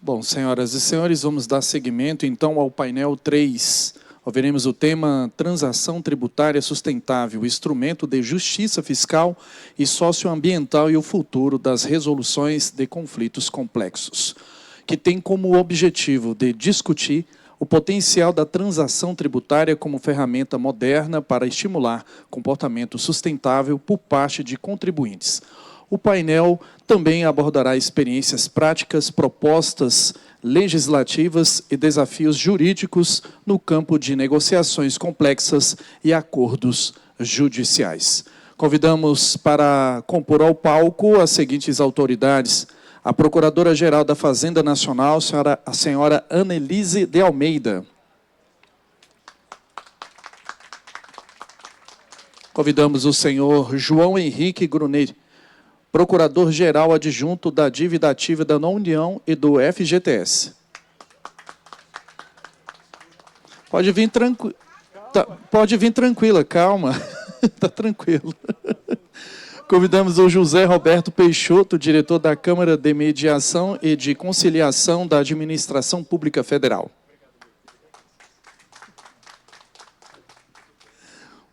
Bom, senhoras e senhores, vamos dar seguimento, então, ao painel 3. Ouviremos o tema Transação Tributária Sustentável, Instrumento de Justiça Fiscal e Socioambiental e o Futuro das Resoluções de Conflitos Complexos, que tem como objetivo de discutir o potencial da transação tributária como ferramenta moderna para estimular comportamento sustentável por parte de contribuintes. O painel também abordará experiências práticas, propostas legislativas e desafios jurídicos no campo de negociações complexas e acordos judiciais. Convidamos para compor ao palco as seguintes autoridades: a Procuradora-Geral da Fazenda Nacional, a senhora Annelise de Almeida. Convidamos o senhor João Henrique Grunet, Procurador-Geral Adjunto da Dívida Ativa da União e do FGTS. Pode vir tranquila, calma. Está tranquilo. Convidamos o José Roberto Peixoto, diretor da Câmara de Mediação e de Conciliação da Administração Pública Federal.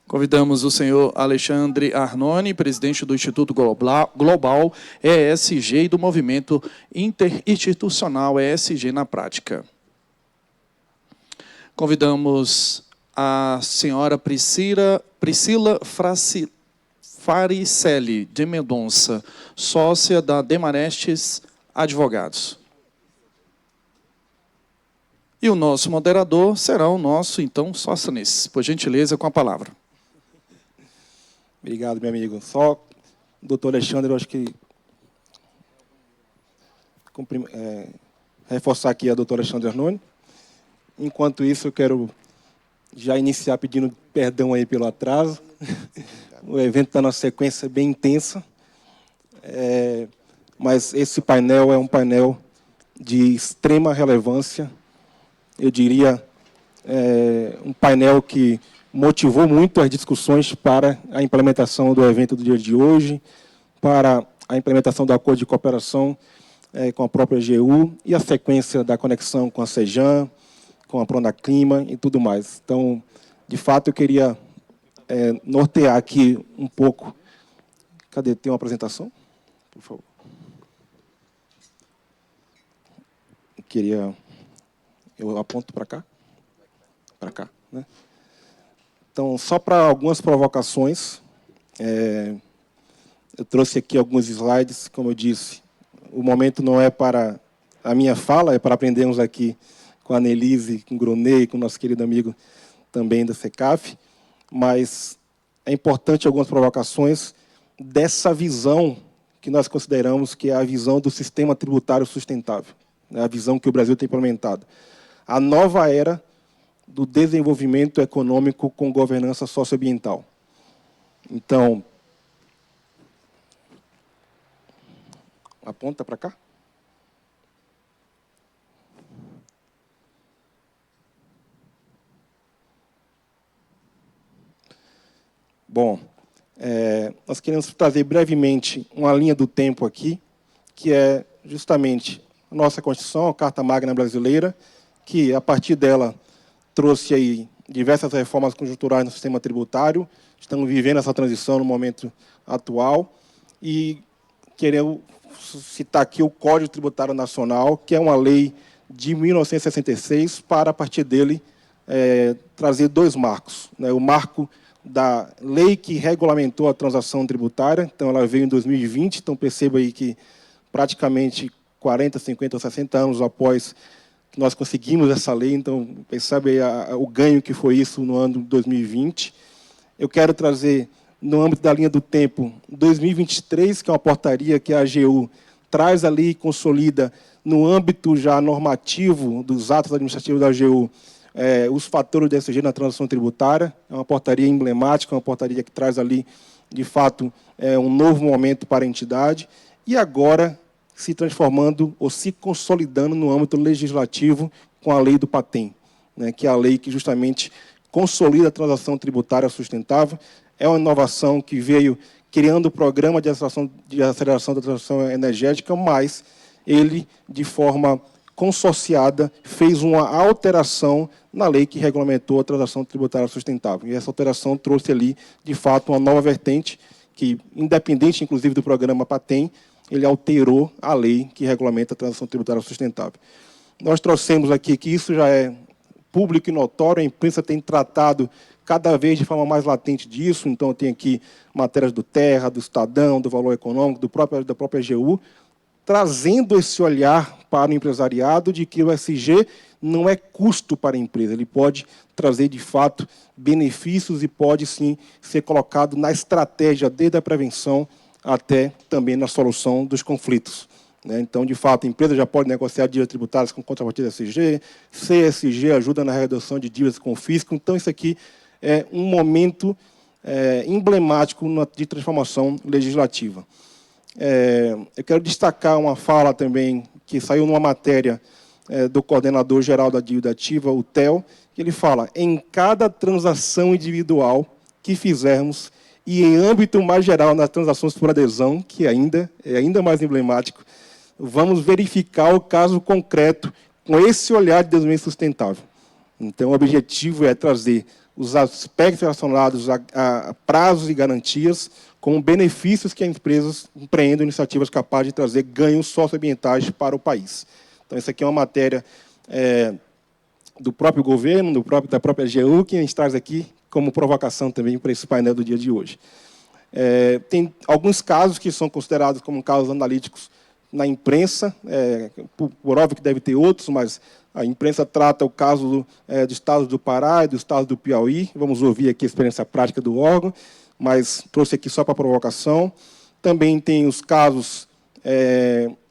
Convidamos o senhor Alexandre Arnone, presidente do Instituto Global ESG e do Movimento Interinstitucional ESG na Prática. Convidamos a senhora Priscila Faricelli de Mendonça, sócia da Demarestes Advogados. E o nosso moderador será o nosso, então, Sóstenes. Por gentileza, com a palavra. Obrigado, meu amigo. Só, doutor Alexandre, eu acho que reforçar aqui a doutora Alexandre Arnone. Enquanto isso, eu quero já iniciar pedindo perdão aí pelo atraso. O evento está numa sequência bem intensa, mas esse painel é um painel de extrema relevância. Eu diria, um painel que motivou muito as discussões para a implementação do evento do dia de hoje, para a implementação do acordo de cooperação com a própria AGU e a sequência da conexão com a Sejam, com a Pronaclima e tudo mais. Então, de fato, eu queria nortear aqui um pouco. Cadê? Tem uma apresentação? Por favor. Eu aponto para cá? Para cá, né? Então, só para algumas provocações, eu trouxe aqui alguns slides, como eu disse, o momento não é para a minha fala, é para aprendermos aqui com a Annelise, com o Grunet, com o nosso querido amigo também da SECAF, mas é importante algumas provocações dessa visão que nós consideramos que é a visão do sistema tributário sustentável, né, a visão que o Brasil tem implementado. A nova era do desenvolvimento econômico com governança socioambiental. Então, aponta para cá. Bom, nós queremos trazer brevemente uma linha do tempo aqui, que é justamente a nossa Constituição, a Carta Magna Brasileira, que, a partir dela, trouxe aí diversas reformas conjunturais no sistema tributário. Estamos vivendo essa transição no momento atual. E queremos citar aqui o Código Tributário Nacional, que é uma lei de 1966, para, a partir dele, trazer dois marcos, né? O marco da lei que regulamentou a transação tributária, então ela veio em 2020, então perceba aí que praticamente 40, 50 ou 60 anos após que nós conseguimos essa lei, então percebe o ganho que foi isso no ano de 2020. Eu quero trazer, no âmbito da linha do tempo, 2023, que é uma portaria que a AGU traz ali e consolida no âmbito já normativo dos atos administrativos da AGU, os fatores de ESG na transação tributária. É uma portaria emblemática, uma portaria que traz ali, de fato, um novo momento para a entidade. E agora, se transformando ou se consolidando no âmbito legislativo com a lei do PATEM, né, que é a lei que justamente consolida a transação tributária sustentável. É uma inovação que veio criando o programa de aceleração da transição energética, mas ele, de forma consorciada, fez uma alteração na lei que regulamentou a transação tributária sustentável. E essa alteração trouxe ali, de fato, uma nova vertente que, independente, inclusive, do programa PATEM, ele alterou a lei que regulamenta a transação tributária sustentável. Nós trouxemos aqui que isso já é público e notório, a imprensa tem tratado cada vez de forma mais latente disso, então tem aqui matérias do Terra, do Estadão, do Valor Econômico, da própria AGU, trazendo esse olhar para o empresariado de que o ESG não é custo para a empresa, ele pode trazer, de fato, benefícios e pode, sim, ser colocado na estratégia, desde a prevenção até também na solução dos conflitos. Então, de fato, a empresa já pode negociar dívidas tributárias com contrapartida ESG, CSG ajuda na redução de dívidas com o fisco, então isso aqui é um momento emblemático de transformação legislativa. Eu quero destacar uma fala também que saiu numa matéria do coordenador-geral da dívida ativa, o Theo, que ele fala: em cada transação individual que fizermos e em âmbito mais geral nas transações por adesão, que é ainda mais emblemático, vamos verificar o caso concreto com esse olhar de desenvolvimento sustentável. Então, o objetivo é trazer os aspectos relacionados a prazos e garantias com benefícios que as empresas empreendam iniciativas capazes de trazer ganhos socioambientais para o país. Então, isso aqui é uma matéria do próprio governo, da própria AGU, que a gente traz aqui como provocação também para esse painel do dia de hoje. Tem alguns casos que são considerados como casos analíticos na imprensa, por óbvio que deve ter outros, mas a imprensa trata o caso do Estado do Pará e do Estado do Piauí. Vamos ouvir aqui a experiência prática do órgão, mas trouxe aqui só para provocação. Também tem os casos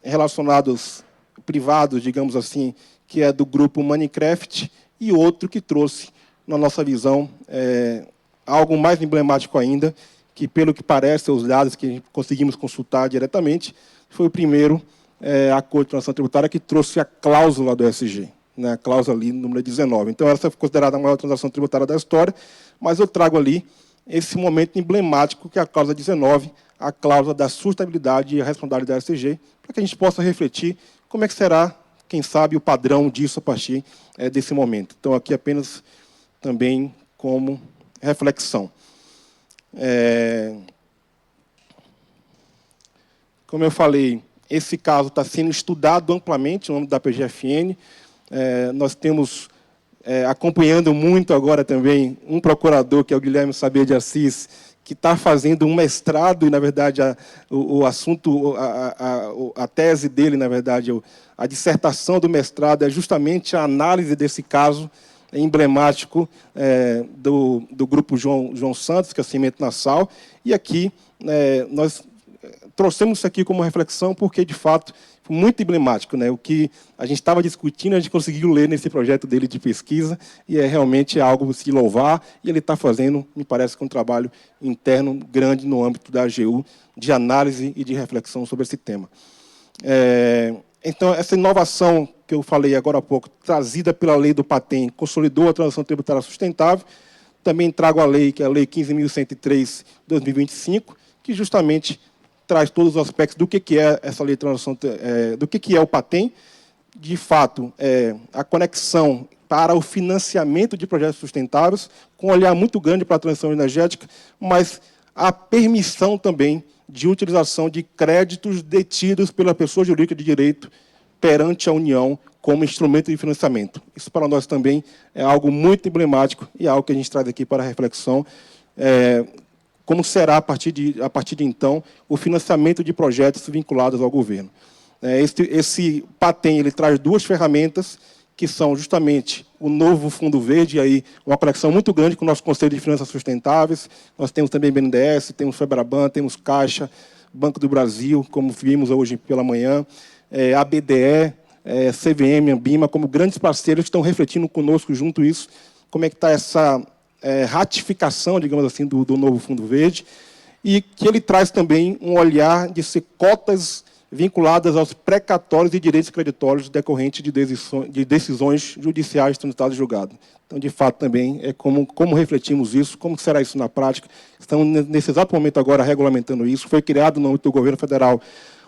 relacionados privados, digamos assim, que é do grupo Minecraft, e outro que trouxe, na nossa visão, algo mais emblemático ainda, que, pelo que parece, os dados que conseguimos consultar diretamente, foi o primeiro acordo de transação tributária que trouxe a cláusula do ESG, né, a cláusula ali, número 19. Então, essa foi considerada a maior transação tributária da história, mas eu trago ali esse momento emblemático, que é a cláusula 19, a cláusula da sustentabilidade e a responsabilidade da ESG, para que a gente possa refletir como é que será, quem sabe, o padrão disso a partir desse momento. Então, aqui apenas também como reflexão. Como eu falei, esse caso está sendo estudado amplamente no âmbito da PGFN. Nós temos, acompanhando muito agora também, um procurador, que é o Guilherme Saber de Assis, que está fazendo um mestrado, e, na verdade, o assunto, a tese dele, na verdade, a dissertação do mestrado é justamente a análise desse caso emblemático do grupo João Santos, que é o Cimento na Sal, e aqui nós trouxemos isso aqui como reflexão porque, de fato, foi muito emblemático, né? O que a gente estava discutindo, a gente conseguiu ler nesse projeto dele de pesquisa, e realmente algo a se louvar, e ele está fazendo, me parece, um trabalho interno grande no âmbito da AGU, de análise e de reflexão sobre esse tema. Então, essa inovação que eu falei agora há pouco, trazida pela lei do PATEM, consolidou a transação tributária sustentável. Também trago a lei, que é a Lei 15.103, 2025, que justamente traz todos os aspectos do que é essa lei de transação, do que é o PATEM, de fato, a conexão para o financiamento de projetos sustentáveis, com um olhar muito grande para a transição energética, mas a permissão também de utilização de créditos detidos pela pessoa jurídica de direito perante a União como instrumento de financiamento. Isso, para nós, também é algo muito emblemático e é algo que a gente traz aqui para a reflexão, como será, a partir de então, o financiamento de projetos vinculados ao governo. Esse PATEM ele traz duas ferramentas, que são justamente o novo Fundo Verde, e aí uma conexão muito grande com o nosso Conselho de Finanças Sustentáveis. Nós temos também BNDES, temos FEBRABAN, temos Caixa, Banco do Brasil, como vimos hoje pela manhã, a BDE, CVM, Ambima, como grandes parceiros que estão refletindo conosco junto isso, como é que está essa ratificação, digamos assim, do novo Fundo Verde, e que ele traz também um olhar de ser cotas vinculadas aos precatórios e direitos creditórios decorrentes de decisões judiciais transitadas e julgadas. Então, de fato, também é como refletimos isso, como será isso na prática. Estamos, nesse exato momento agora, regulamentando isso. Foi criado no âmbito do governo federal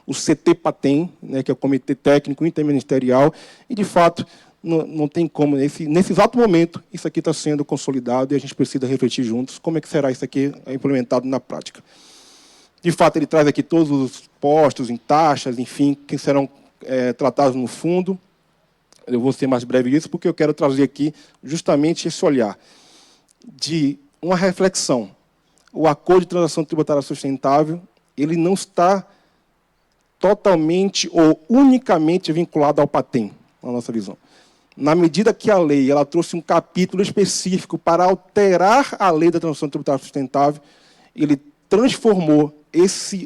o CT-PATEM, né, que é o Comitê Técnico Interministerial, e, de fato, não tem como, nesse exato momento, isso aqui está sendo consolidado e a gente precisa refletir juntos como é que será isso aqui implementado na prática. De fato, ele traz aqui todos os postos em taxas, enfim, que serão tratados no fundo. Eu vou ser mais breve nisso, porque eu quero trazer aqui justamente esse olhar de uma reflexão. O Acordo de Transação Tributária Sustentável, ele não está totalmente ou unicamente vinculado ao PATEM, na nossa visão. Na medida que a lei ela trouxe um capítulo específico para alterar a lei da transação tributária sustentável, ele transformou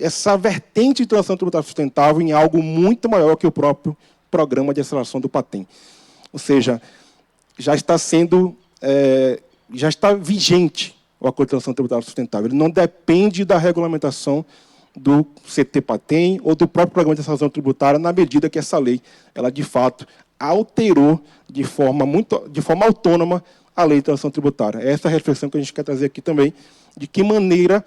essa vertente de transação tributária sustentável em algo muito maior que o próprio programa de aceleração do PATEM. Ou seja, já está vigente o Acordo de Transação Tributária Sustentável. Ele não depende da regulamentação do CT-PATEM ou do próprio Programa de Aceleração Tributária, na medida que essa lei, ela de fato alterou de forma autônoma a lei de transação tributária. Essa é a reflexão que a gente quer trazer aqui também, de que maneira,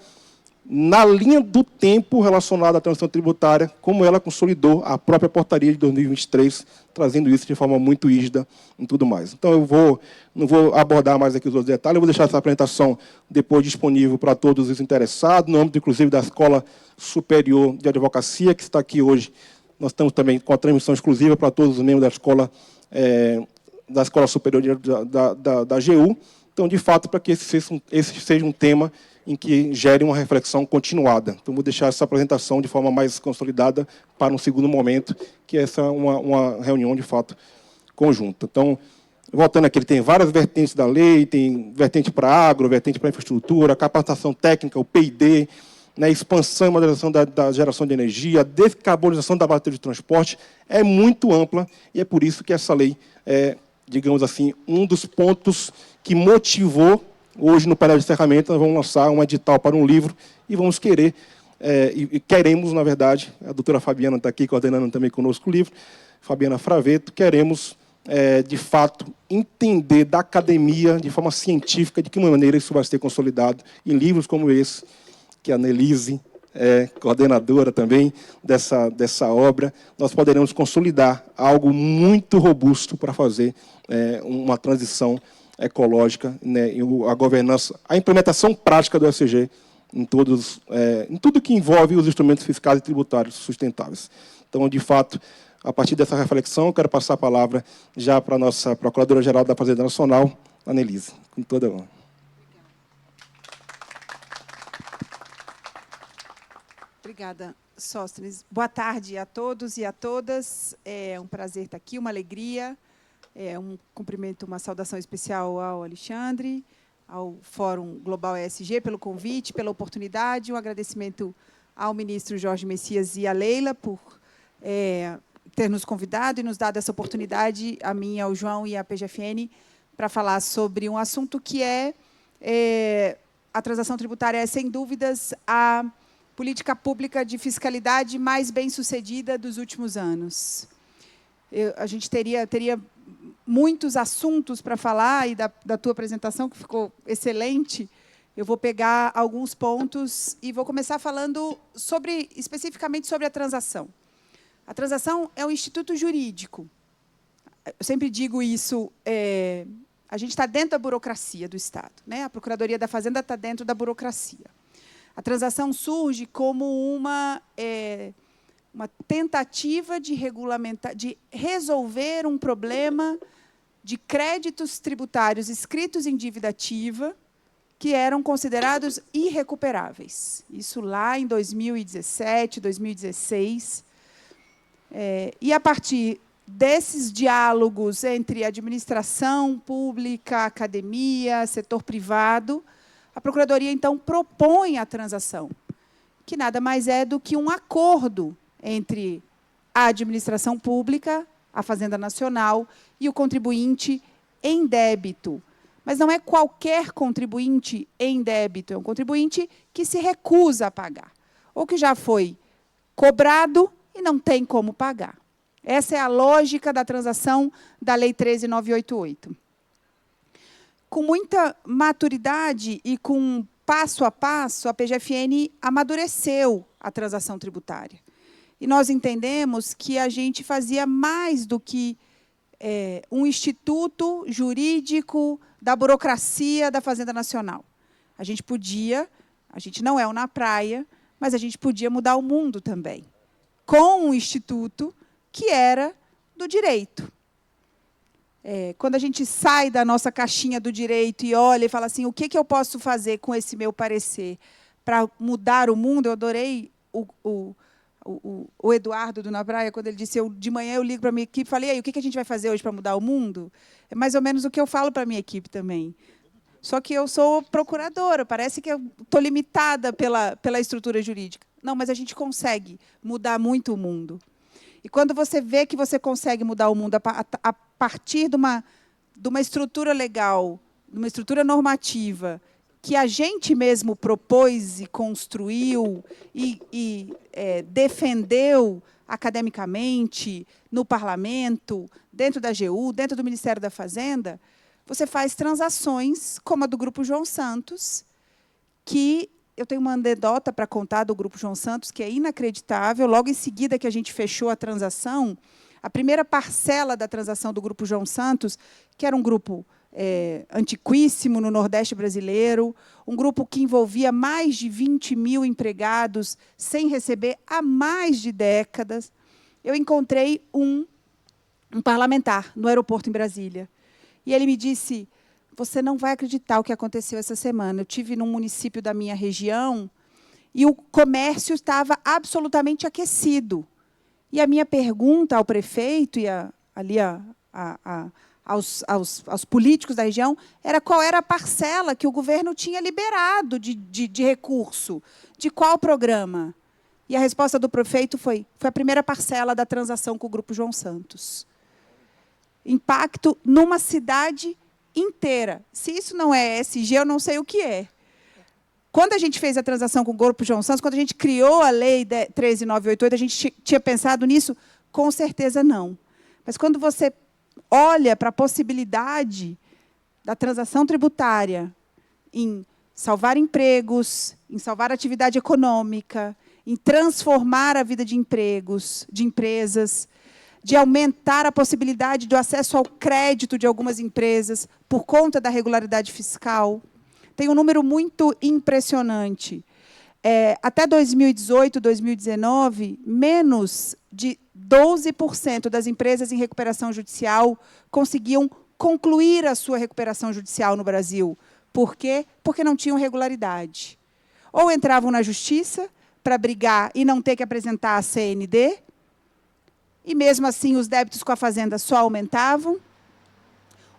na linha do tempo relacionado à transação tributária, como ela consolidou a própria portaria de 2023, trazendo isso de forma muito rígida e tudo mais. Então, não vou abordar mais aqui os outros detalhes, eu vou deixar essa apresentação depois disponível para todos os interessados, no âmbito, inclusive, da Escola Superior de Advocacia, que está aqui hoje. Nós estamos também com a transmissão exclusiva para todos os membros da Escola Superior da AGU. Então, de fato, para que esse seja um tema em que gere uma reflexão continuada. Então, vou deixar essa apresentação de forma mais consolidada para um segundo momento, que é uma reunião, de fato, conjunta. Então, voltando aqui, ele tem várias vertentes da lei, tem vertente para agro, vertente para infraestrutura, capacitação técnica, o P&D, né, expansão e modernização da geração de energia, descarbonização da bateria de transporte, é muito ampla, e é por isso que essa lei é, digamos assim, um dos pontos que motivou. Hoje, no painel de encerramento, nós vamos lançar um edital para um livro e vamos queremos, na verdade, a doutora Fabiana está aqui coordenando também conosco o livro, Fabiana Fraveto, queremos, de fato, entender da academia, de forma científica, de que maneira isso vai ser consolidado em livros como esse, que a Nelise é coordenadora também dessa obra. Nós poderemos consolidar algo muito robusto para fazer uma transição ecológica, né, a governança, a implementação prática do ESG em tudo que envolve os instrumentos fiscais e tributários sustentáveis. Então, de fato, a partir dessa reflexão, eu quero passar a palavra já para a nossa Procuradora-Geral da Fazenda Nacional, a Nelise, com toda a honra. Obrigada, Sóstenes. Boa tarde a todos e a todas. É um prazer estar aqui, uma alegria. Um cumprimento, uma saudação especial ao Alexandre, ao Fórum Global ESG, pelo convite, pela oportunidade. Um agradecimento ao ministro Jorge Messias e à Leila por ter nos convidado e nos dado essa oportunidade, a mim, ao João e à PGFN, para falar sobre um assunto que a transação tributária é, sem dúvidas, a política pública de fiscalidade mais bem-sucedida dos últimos anos. A gente teria muitos assuntos para falar, e da tua apresentação, que ficou excelente, eu vou pegar alguns pontos e vou começar falando especificamente sobre a transação. A transação é um instituto jurídico. Eu sempre digo isso, a gente está dentro da burocracia do Estado, né? A Procuradoria da Fazenda está dentro da burocracia. A transação surge como uma tentativa de resolver um problema de créditos tributários escritos em dívida ativa que eram considerados irrecuperáveis. Isso lá em 2017, 2016. E, a partir desses diálogos entre administração pública, academia, setor privado, a Procuradoria, então, propõe a transação, que nada mais é do que um acordo entre a administração pública, a Fazenda Nacional, e o contribuinte em débito. Mas não é qualquer contribuinte em débito, é um contribuinte que se recusa a pagar, ou que já foi cobrado e não tem como pagar. Essa é a lógica da transação da Lei 13.988. Com muita maturidade e com passo a passo, a PGFN amadureceu a transação tributária. e nós entendemos que a gente fazia mais do que um instituto jurídico da burocracia da Fazenda Nacional. A gente não é um na praia, mas a gente podia mudar o mundo também, com um instituto que era do direito. Quando a gente sai da nossa caixinha do direito e olha e fala assim, o que eu posso fazer com esse meu parecer para mudar o mundo? Eu adorei o Eduardo do Na Praia, quando ele disse, de manhã eu ligo para a minha equipe e falei, o que a gente vai fazer hoje para mudar o mundo? É mais ou menos o que eu falo para a minha equipe também. Só que eu sou procuradora, parece que eu estou limitada pela estrutura jurídica. Não, mas a gente consegue mudar muito o mundo. E quando você vê que você consegue mudar o mundo a partir de uma estrutura legal, de uma estrutura normativa, que a gente mesmo propôs e construiu e defendeu academicamente, no parlamento, dentro da AGU, dentro do Ministério da Fazenda, você faz transações, como a do Grupo João Santos, que eu tenho uma anedota para contar do Grupo João Santos, que é inacreditável. Logo em seguida que a gente fechou a transação, a primeira parcela da transação do Grupo João Santos, que era um grupo antiquíssimo no Nordeste brasileiro, um grupo que envolvia mais de 20 mil empregados sem receber há mais de décadas, eu encontrei um parlamentar no aeroporto em Brasília. E ele me disse, você não vai acreditar o que aconteceu essa semana. Eu estive num município da minha região e o comércio estava absolutamente aquecido. E a minha pergunta ao prefeito e aos políticos da região era qual era a parcela que o governo tinha liberado de recurso, de qual programa. E a resposta do prefeito foi a primeira parcela da transação com o Grupo João Santos. Impacto numa cidade inteira. Se isso não é ESG, eu não sei o que é. Quando a gente fez a transação com o Grupo João Santos, quando a gente criou a Lei 13.988, a gente tinha pensado nisso? Com certeza não. Mas quando você olha para a possibilidade da transação tributária em salvar empregos, em salvar a atividade econômica, em transformar a vida de empregos, de empresas, de aumentar a possibilidade do acesso ao crédito de algumas empresas por conta da regularidade fiscal. Tem um número muito impressionante. Até 2018, 2019, menos de 12% das empresas em recuperação judicial conseguiam concluir a sua recuperação judicial no Brasil. Por quê? Porque não tinham regularidade. Ou entravam na justiça para brigar e não ter que apresentar a CND, e, mesmo assim, os débitos com a Fazenda só aumentavam,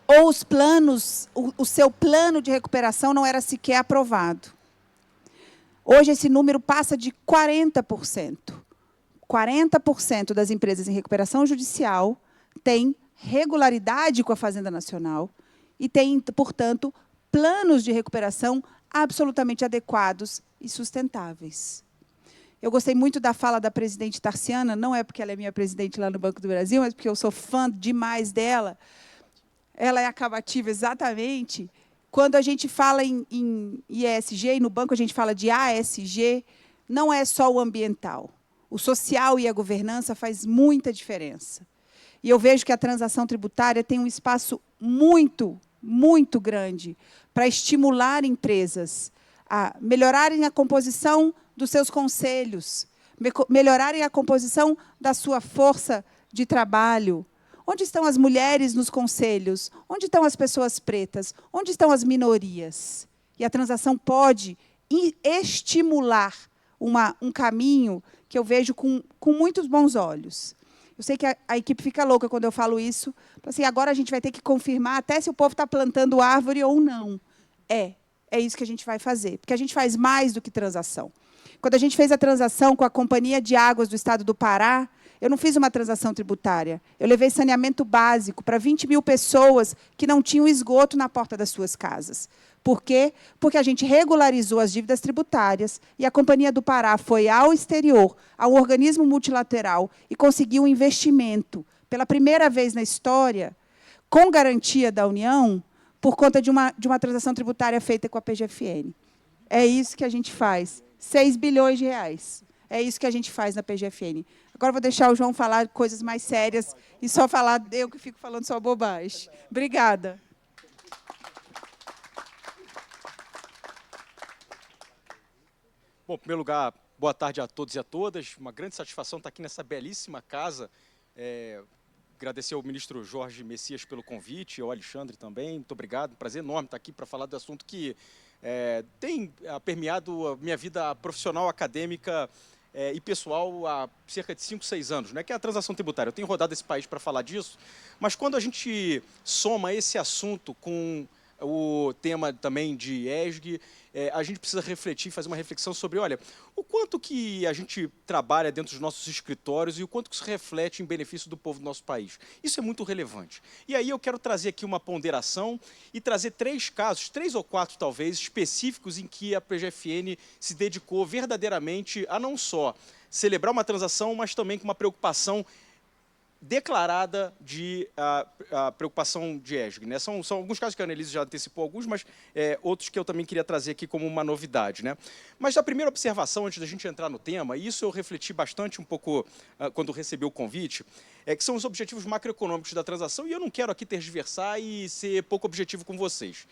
ou os planos, o seu plano de recuperação não era sequer aprovado. Hoje, esse número passa de 40%. 40% das empresas em recuperação judicial têm regularidade com a Fazenda Nacional e têm, portanto, planos de recuperação absolutamente adequados e sustentáveis. Eu gostei muito da fala da presidente Tarciana, não é porque ela é minha presidente lá no Banco do Brasil, mas porque eu sou fã demais dela. Ela é acabativa exatamente. Quando a gente fala em ESG, e no banco a gente fala de ASG, não é só o ambiental. O social e a governança faz muita diferença. E eu vejo que a transação tributária tem um espaço muito, muito grande para estimular empresas a melhorarem a composição dos seus conselhos, melhorarem a composição da sua força de trabalho. Onde estão as mulheres nos conselhos? Onde estão as pessoas pretas? Onde estão as minorias? E a transação pode estimular um caminho que eu vejo com muitos bons olhos. Eu sei que a equipe fica louca quando eu falo isso. Assim, agora a gente vai ter que confirmar até se o povo está plantando árvore ou não. É isso que a gente vai fazer, porque a gente faz mais do que transação. Quando a gente fez a transação com a Companhia de Águas do Estado do Pará, eu não fiz uma transação tributária. Eu levei saneamento básico para 20 mil pessoas que não tinham esgoto na porta das suas casas. Por quê? Porque a gente regularizou as dívidas tributárias e a Companhia do Pará foi ao exterior, a um organismo multilateral, e conseguiu um investimento, pela primeira vez na história, com garantia da União, por conta de uma transação tributária feita com a PGFN. É isso que a gente faz. 6 bilhões de reais. É isso que a gente faz na PGFN. Agora vou deixar o João falar coisas mais sérias e só falar eu que fico falando só bobagem. Obrigada. Bom, em primeiro lugar, boa tarde a todos e a todas. Uma grande satisfação estar aqui nessa belíssima casa. Agradecer ao ministro Jorge Messias pelo convite, ao Alexandre também. Muito obrigado. Um prazer enorme estar aqui para falar do assunto que tem permeado a minha vida profissional, acadêmica e pessoal há cerca de 5, 6 anos, né, que é a transação tributária. Eu tenho rodado esse país para falar disso, mas quando a gente soma esse assunto com o tema também de ESG, a gente precisa refletir, fazer uma reflexão sobre, olha, o quanto que a gente trabalha dentro dos nossos escritórios e o quanto que isso reflete em benefício do povo do nosso país. Isso é muito relevante. E aí eu quero trazer aqui uma ponderação e trazer 3 casos, 3 ou 4 talvez, específicos em que a PGFN se dedicou verdadeiramente a não só celebrar uma transação, mas também com uma preocupação declarada de a preocupação de ESG, né? São alguns casos que a Annelise já antecipou alguns, mas outros que eu também queria trazer aqui como uma novidade, né? Mas a primeira observação, antes da gente entrar no tema, e isso eu refleti bastante um pouco quando recebi o convite, que são os objetivos macroeconômicos da transação, e eu não quero aqui tergiversar e ser pouco objetivo com vocês.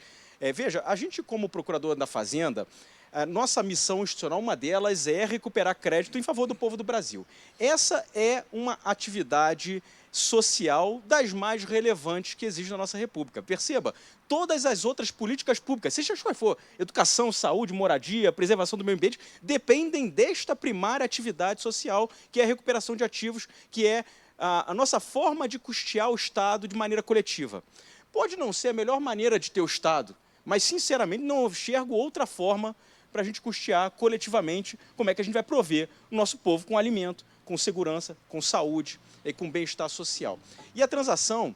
Veja, a gente como procurador da Fazenda, a nossa missão institucional, uma delas é recuperar crédito em favor do povo do Brasil. Essa é uma atividade social das mais relevantes que existe na nossa República. Perceba, todas as outras políticas públicas, seja qual for, educação, saúde, moradia, preservação do meio ambiente, dependem desta primária atividade social, que é a recuperação de ativos, que é a nossa forma de custear o Estado de maneira coletiva. Pode não ser a melhor maneira de ter o Estado, mas, sinceramente, não enxergo outra forma para a gente custear coletivamente como é que a gente vai prover o nosso povo com alimento, com segurança, com saúde e com bem-estar social. E a transação,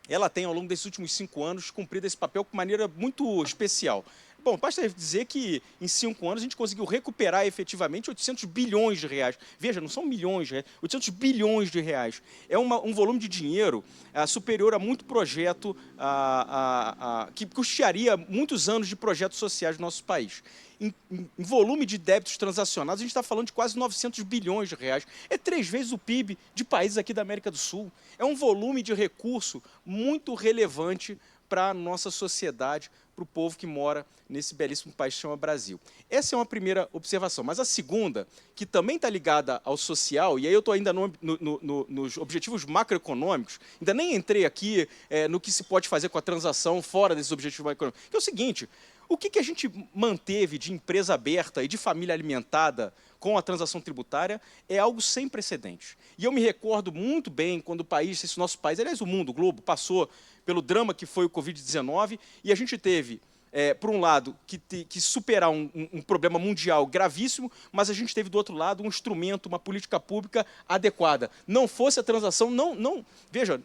ela tem, ao longo desses últimos 5 anos, cumprido esse papel de maneira muito especial. Bom, basta dizer que em 5 anos a gente conseguiu recuperar efetivamente 800 bilhões de reais. Veja, não são milhões de reais, 800 bilhões de reais. É um volume de dinheiro superior a muito projeto que custearia muitos anos de projetos sociais do nosso país. Em volume de débitos transacionados, a gente está falando de quase 900 bilhões de reais. É 3 vezes o PIB de países aqui da América do Sul. É um volume de recurso muito relevante para a nossa sociedade, para o povo que mora nesse belíssimo país que chama Brasil. Essa é uma primeira observação. Mas a segunda, que também está ligada ao social, e aí eu estou ainda nos objetivos macroeconômicos, ainda nem entrei aqui no que se pode fazer com a transação fora desses objetivos macroeconômicos, que é o seguinte: o que a gente manteve de empresa aberta e de família alimentada com a transação tributária é algo sem precedentes. E eu me recordo muito bem quando o país, esse nosso país, aliás, o mundo, o globo, passou pelo drama que foi o Covid-19, e a gente teve, por um lado, que superar um problema mundial gravíssimo, mas a gente teve, do outro lado, um instrumento, uma política pública adequada. Não fosse a transação, veja,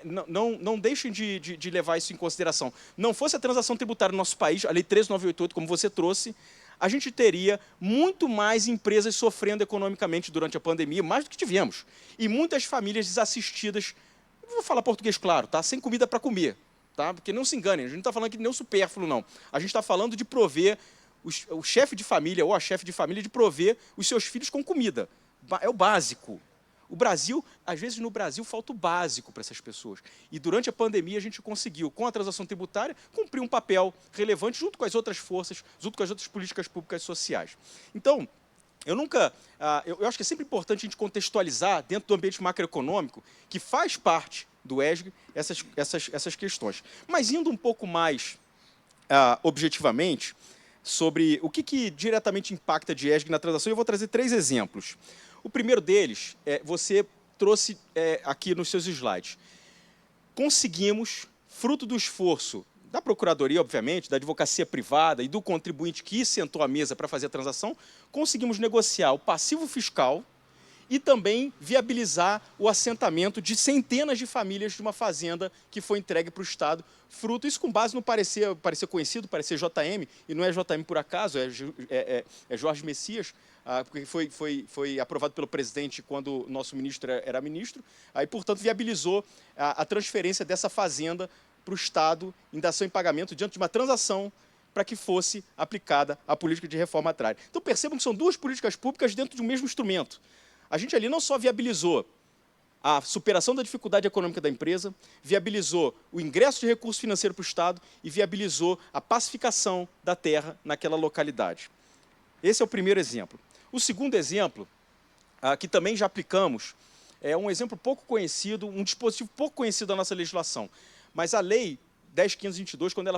não deixem de levar isso em consideração. Não fosse a transação tributária no nosso país, a Lei 13.988, como você trouxe, a gente teria muito mais empresas sofrendo economicamente durante a pandemia, mais do que tivemos, e muitas famílias desassistidas. Vou falar português claro, tá? Sem comida para comer, tá? Porque não se enganem, a gente não está falando aqui de nenhum supérfluo, não. A gente está falando de prover o chefe de família ou a chefe de família de prover os seus filhos com comida. É o básico. O Brasil, às vezes no Brasil, falta o básico para essas pessoas. E durante a pandemia a gente conseguiu, com a transação tributária, cumprir um papel relevante junto com as outras forças, junto com as outras políticas públicas sociais. Então, eu acho que é sempre importante a gente contextualizar dentro do ambiente macroeconômico, que faz parte do ESG, essas questões. Mas indo um pouco mais objetivamente sobre o que diretamente impacta de ESG na transação, eu vou trazer 3 exemplos. O primeiro deles, você trouxe aqui nos seus slides. Conseguimos, fruto do esforço da Procuradoria, obviamente, da advocacia privada e do contribuinte que sentou à mesa para fazer a transação, conseguimos negociar o passivo fiscal e também viabilizar o assentamento de centenas de famílias de uma fazenda que foi entregue para o Estado, fruto, isso com base no parecer conhecido, parecer JM, e não é JM por acaso, é Jorge Messias, porque foi aprovado pelo presidente quando o nosso ministro era ministro, aí, portanto, viabilizou a transferência dessa fazenda para o Estado em dação em pagamento diante de uma transação para que fosse aplicada a política de reforma agrária. Então, percebam que são 2 políticas públicas dentro de um mesmo instrumento. A gente ali não só viabilizou a superação da dificuldade econômica da empresa, viabilizou o ingresso de recurso financeiro para o Estado e viabilizou a pacificação da terra naquela localidade. Esse é o primeiro exemplo. O segundo exemplo, que também já aplicamos, é um exemplo pouco conhecido, um dispositivo pouco conhecido da nossa legislação. Mas a Lei 10.522, quando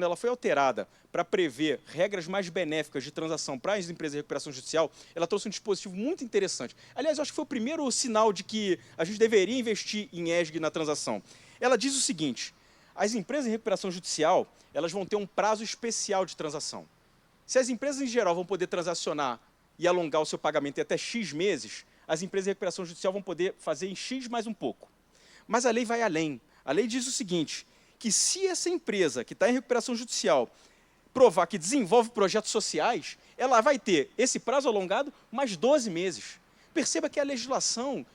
ela foi alterada para prever regras mais benéficas de transação para as empresas de recuperação judicial, ela trouxe um dispositivo muito interessante. Aliás, eu acho que foi o primeiro sinal de que a gente deveria investir em ESG na transação. Ela diz o seguinte: as empresas de recuperação judicial, elas vão ter um prazo especial de transação. Se as empresas, em geral, vão poder transacionar e alongar o seu pagamento em até X meses, as empresas de recuperação judicial vão poder fazer em X mais um pouco. Mas a lei vai além. A lei diz o seguinte, que se essa empresa que está em recuperação judicial provar que desenvolve projetos sociais, ela vai ter esse prazo alongado mais 12 meses. Perceba que a legislação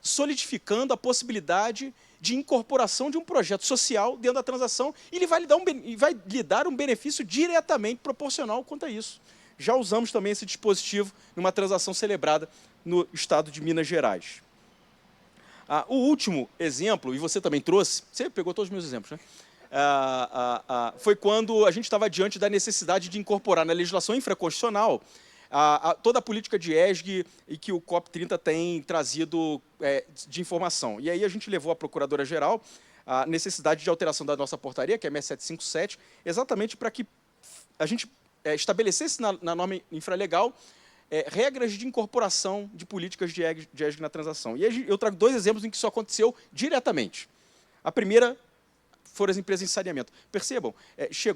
solidificando a possibilidade de incorporação de um projeto social dentro da transação e ele vai lhe dar um benefício diretamente proporcional quanto a isso. Já usamos também esse dispositivo numa transação celebrada no estado de Minas Gerais. O último exemplo, e você também trouxe, você pegou todos os meus exemplos, né? Foi quando a gente estava diante da necessidade de incorporar na legislação infraconstitucional toda a política de ESG e que o COP30 tem trazido de informação. E aí a gente levou à Procuradora-Geral a necessidade de alteração da nossa portaria, que é a 6757, exatamente para que a gente estabelecesse na norma infralegal regras de incorporação de políticas de ESG na transação. E aí eu trago dois exemplos em que isso aconteceu diretamente. A primeira foram as empresas de saneamento. Percebam,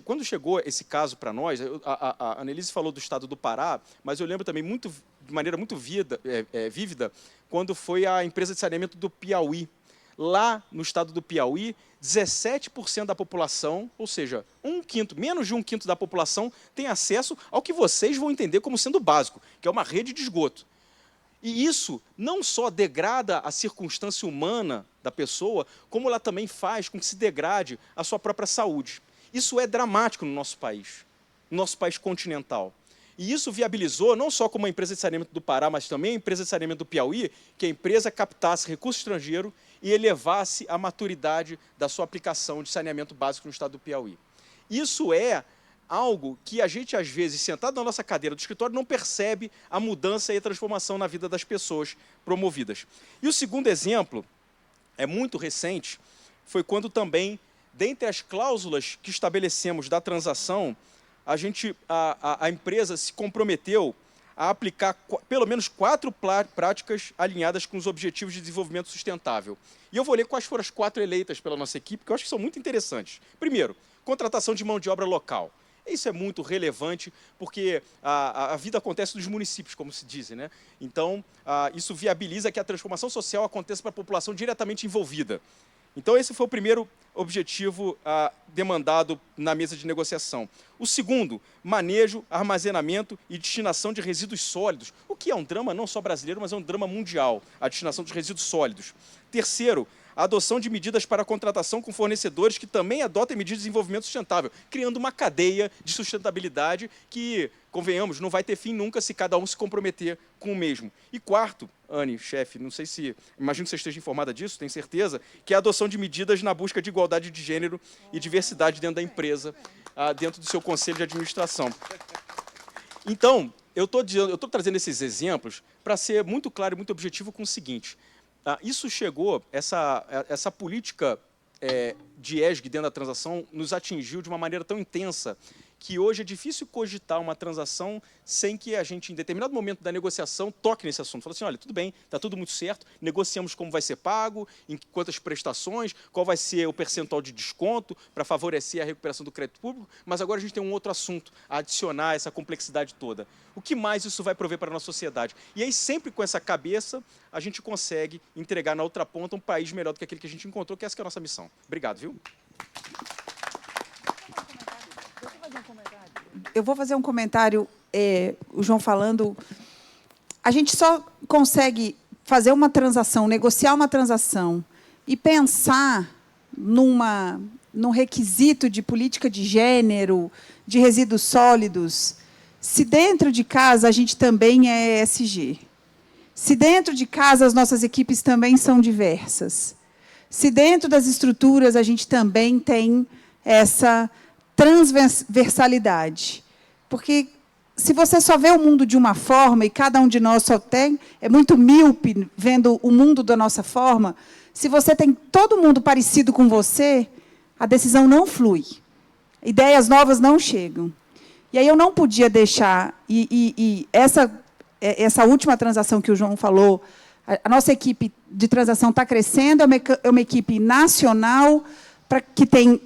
quando chegou esse caso para nós, a Annelise falou do estado do Pará, mas eu lembro também de maneira muito vívida, quando foi a empresa de saneamento do Piauí. Lá no estado do Piauí, 17% da população, ou seja, menos de um quinto da população, tem acesso ao que vocês vão entender como sendo básico, que é uma rede de esgoto. E isso não só degrada a circunstância humana da pessoa, como ela também faz com que se degrade a sua própria saúde. Isso é dramático no nosso país continental. E isso viabilizou, não só como a empresa de saneamento do Pará, mas também a empresa de saneamento do Piauí, que a empresa captasse recurso estrangeiro e elevasse a maturidade da sua aplicação de saneamento básico no estado do Piauí. Isso é algo que a gente, às vezes, sentado na nossa cadeira do escritório, não percebe a mudança e a transformação na vida das pessoas promovidas. E o segundo exemplo, é muito recente, foi quando também, dentre as cláusulas que estabelecemos da transação, a empresa se comprometeu a aplicar pelo menos 4 práticas alinhadas com os Objetivos de Desenvolvimento Sustentável. E eu vou ler quais foram as 4 eleitas pela nossa equipe, que eu acho que são muito interessantes. Primeiro, contratação de mão de obra local. Isso é muito relevante, porque a vida acontece nos municípios, como se diz, né? Então, isso viabiliza que a transformação social aconteça para a população diretamente envolvida. Então, esse foi o primeiro objetivo demandado na mesa de negociação. O segundo, manejo, armazenamento e destinação de resíduos sólidos, o que é um drama não só brasileiro, mas é um drama mundial, a destinação de resíduos sólidos. Terceiro, a adoção de medidas para a contratação com fornecedores que também adotem medidas de desenvolvimento sustentável, criando uma cadeia de sustentabilidade que, convenhamos, não vai ter fim nunca se cada um se comprometer com o mesmo. E quarto, Anne, chefe, não sei se, imagino que você esteja informada disso, tenho certeza, que é a adoção de medidas na busca de igualdade de gênero e diversidade dentro da empresa, dentro do seu conselho de administração. Então, eu estou trazendo esses exemplos para ser muito claro e muito objetivo com o seguinte: isso chegou, essa política de ESG dentro da transação nos atingiu de uma maneira tão intensa que hoje é difícil cogitar uma transação sem que a gente, em determinado momento da negociação, toque nesse assunto. Fala assim, olha, tudo bem, está tudo muito certo, negociamos como vai ser pago, em quantas prestações, qual vai ser o percentual de desconto para favorecer a recuperação do crédito público, mas agora a gente tem um outro assunto a adicionar essa complexidade toda. O que mais isso vai prover para a nossa sociedade? E aí, sempre com essa cabeça, a gente consegue entregar na outra ponta um país melhor do que aquele que a gente encontrou, que essa que é a nossa missão. Obrigado, viu? Eu vou fazer um comentário, o João falando. A gente só consegue fazer uma transação, negociar uma transação e pensar num requisito de política de gênero, de resíduos sólidos, se dentro de casa a gente também é ESG. Se dentro de casa as nossas equipes também são diversas, se dentro das estruturas a gente também tem essa transversalidade. Porque se você só vê o mundo de uma forma, e cada um de nós só tem, é muito míope vendo o mundo da nossa forma, se você tem todo mundo parecido com você, a decisão não flui. Ideias novas não chegam. E aí eu não podia deixar, essa última transação que o João falou, a nossa equipe de transação está crescendo, é uma equipe nacional que tem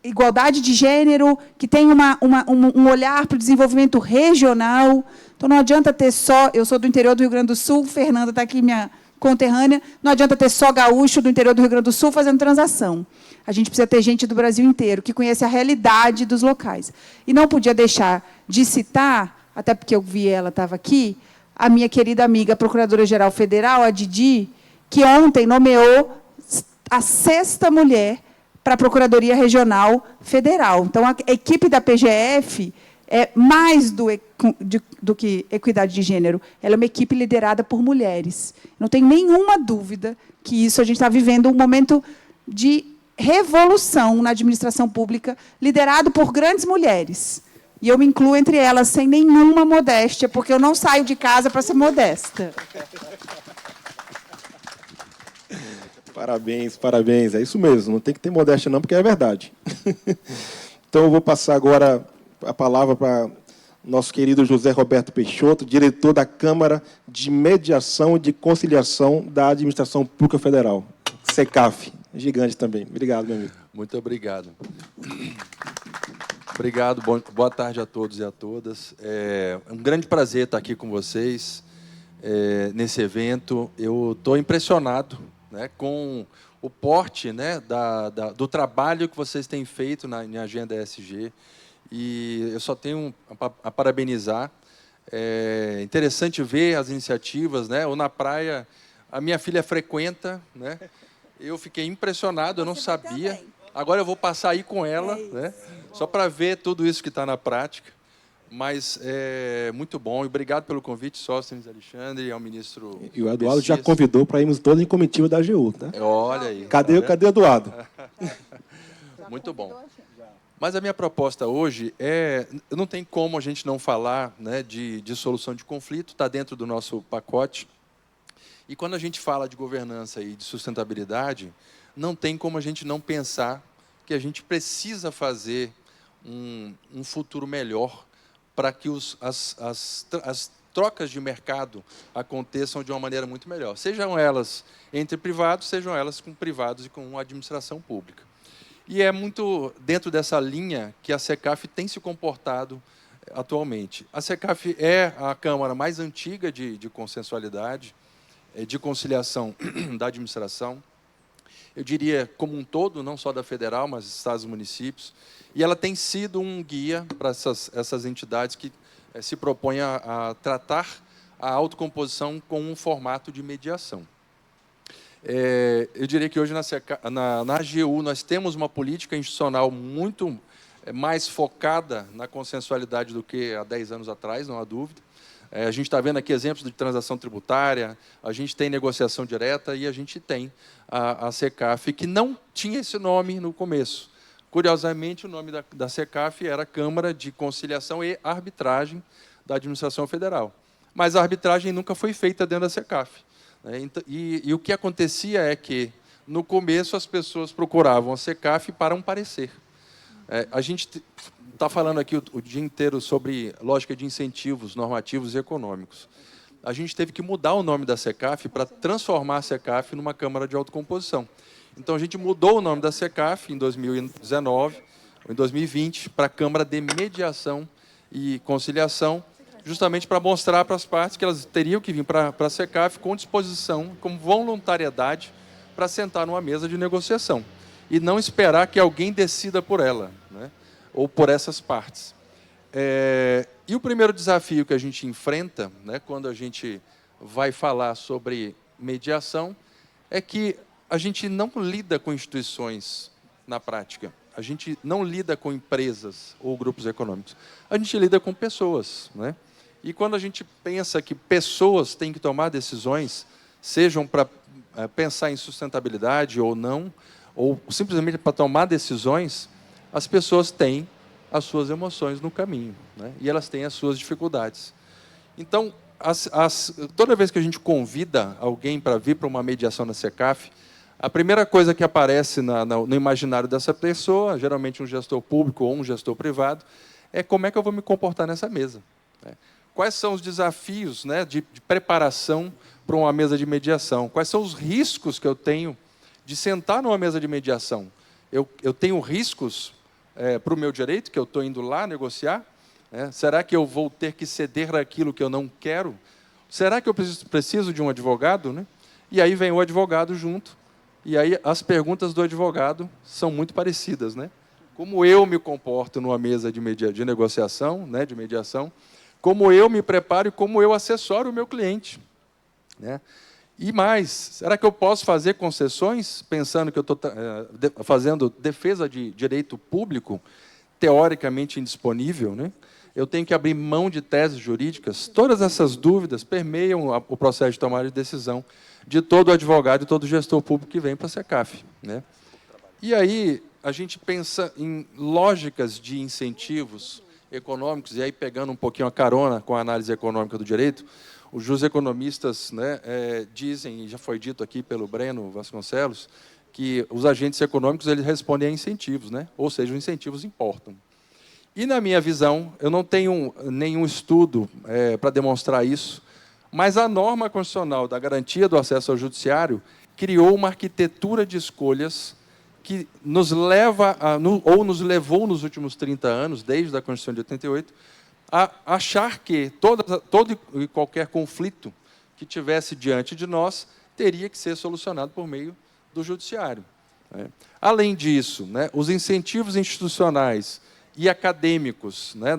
igualdade de gênero, que tem um olhar para o desenvolvimento regional. Então, não adianta ter só... Eu sou do interior do Rio Grande do Sul, Fernanda está aqui, minha conterrânea, não adianta ter só gaúcho do interior do Rio Grande do Sul fazendo transação. A gente precisa ter gente do Brasil inteiro, que conhece a realidade dos locais. E não podia deixar de citar, até porque eu vi ela estava aqui, a minha querida amiga, a Procuradora-Geral Federal, a Didi, que ontem nomeou a 6ª mulher para a Procuradoria Regional Federal. Então, a equipe da PGF é mais do que equidade de gênero. Ela é uma equipe liderada por mulheres. Não tenho nenhuma dúvida que isso a gente está vivendo um momento de revolução na administração pública, liderado por grandes mulheres. E eu me incluo entre elas sem nenhuma modéstia, porque eu não saio de casa para ser modesta. Parabéns, parabéns. É isso mesmo, não tem que ter modéstia não, porque é verdade. Então, eu vou passar agora a palavra para nosso querido José Roberto Peixoto, diretor da Câmara de Mediação e de Conciliação da Administração Pública Federal, SECAF. Gigante também. Obrigado, meu amigo. Muito obrigado. Obrigado, boa tarde a todos e a todas. É um grande prazer estar aqui com vocês nesse evento. Eu estou impressionado, né, com o porte, né, do trabalho que vocês têm feito na Agenda ESG, e eu só tenho a parabenizar. É interessante ver as iniciativas, né, ou na praia, a minha filha frequenta, né, eu fiquei impressionado, eu não sabia. Agora eu vou passar aí com ela, né, só para ver tudo isso que está na prática. Mas é muito bom. E obrigado pelo convite, Sóstenes, Alexandre, e ao ministro E o Eduardo Messias. já convidou para irmos todos em comitiva da AGU, tá? Olha aí. Cadê o Eduardo? Muito bom. Mas a minha proposta hoje não tem como a gente não falar, né, de solução de conflito, está dentro do nosso pacote. E quando a gente fala de governança e de sustentabilidade, não tem como a gente não pensar que a gente precisa fazer um futuro melhor para que as trocas de mercado aconteçam de uma maneira muito melhor. Sejam elas entre privados, sejam elas com privados e com a administração pública. E é muito dentro dessa linha que a SECAF tem se comportado atualmente. A SECAF é a Câmara mais antiga de consensualidade, de conciliação da administração, eu diria como um todo, não só da federal, mas estados e municípios, e ela tem sido um guia para essas entidades que se propõem a tratar a autocomposição com um formato de mediação. Eu diria que hoje na AGU nós temos uma política institucional muito mais focada na consensualidade do que há 10 anos atrás, não há dúvida. A gente está vendo aqui exemplos de transação tributária, a gente tem negociação direta e a gente tem a SECAF, que não tinha esse nome no começo. Curiosamente, o nome da SECAF era Câmara de Conciliação e Arbitragem da Administração Federal. Mas a arbitragem nunca foi feita dentro da SECAF. E o que acontecia é que, no começo, as pessoas procuravam a SECAF para um parecer. A gente está falando aqui o dia inteiro sobre lógica de incentivos normativos e econômicos. A gente teve que mudar o nome da SECAF para transformar a SECAF numa Câmara de Autocomposição. Então, a gente mudou o nome da SECAF em 2019, ou em 2020, para a Câmara de Mediação e Conciliação, justamente para mostrar para as partes que elas teriam que vir para a SECAF com disposição, com voluntariedade, para sentar numa mesa de negociação. E não esperar que alguém decida por ela, né, ou por essas partes. E o primeiro desafio que a gente enfrenta, né, quando a gente vai falar sobre mediação, é que a gente não lida com instituições na prática. A gente não lida com empresas ou grupos econômicos. A gente lida com pessoas, né? E quando a gente pensa que pessoas têm que tomar decisões, sejam para pensar em sustentabilidade ou não, ou simplesmente para tomar decisões, as pessoas têm as suas emoções no caminho, né? E elas têm as suas dificuldades. Então, toda vez que a gente convida alguém para vir para uma mediação na SECAF, a primeira coisa que aparece no imaginário dessa pessoa, geralmente um gestor público ou um gestor privado, é como é que eu vou me comportar nessa mesa, né? Quais são os desafios, né, de preparação para uma mesa de mediação? Quais são os riscos que eu tenho de sentar numa mesa de mediação? Eu tenho riscos para o meu direito, que eu estou indo lá negociar? Será que eu vou ter que ceder aquilo que eu não quero? Será que eu preciso de um advogado, né? E aí vem o advogado junto, e aí as perguntas do advogado são muito parecidas, né? Como eu me comporto numa mesa de negociação, né, de mediação, como eu me preparo e como eu assessoro o meu cliente, né? E mais, será que eu posso fazer concessões, pensando que eu estou fazendo defesa de direito público, teoricamente indisponível, né? Eu tenho que abrir mão de teses jurídicas. Todas essas dúvidas permeiam o processo de tomada de decisão de todo advogado e todo gestor público que vem para a SECAF, né? E aí a gente pensa em lógicas de incentivos econômicos, e aí pegando um pouquinho a carona com a análise econômica do direito, os economistas, né, dizem, e já foi dito aqui pelo Breno Vasconcelos, que os agentes econômicos eles respondem a incentivos, né? Ou seja, os incentivos importam. E, na minha visão, eu não tenho nenhum estudo para demonstrar isso, mas a norma constitucional da garantia do acesso ao judiciário criou uma arquitetura de escolhas que nos leva, ou nos levou nos últimos 30 anos, desde a Constituição de 88, a achar que todo e qualquer conflito que tivesse diante de nós teria que ser solucionado por meio do judiciário, né? Além disso, né, os incentivos institucionais e acadêmicos, né,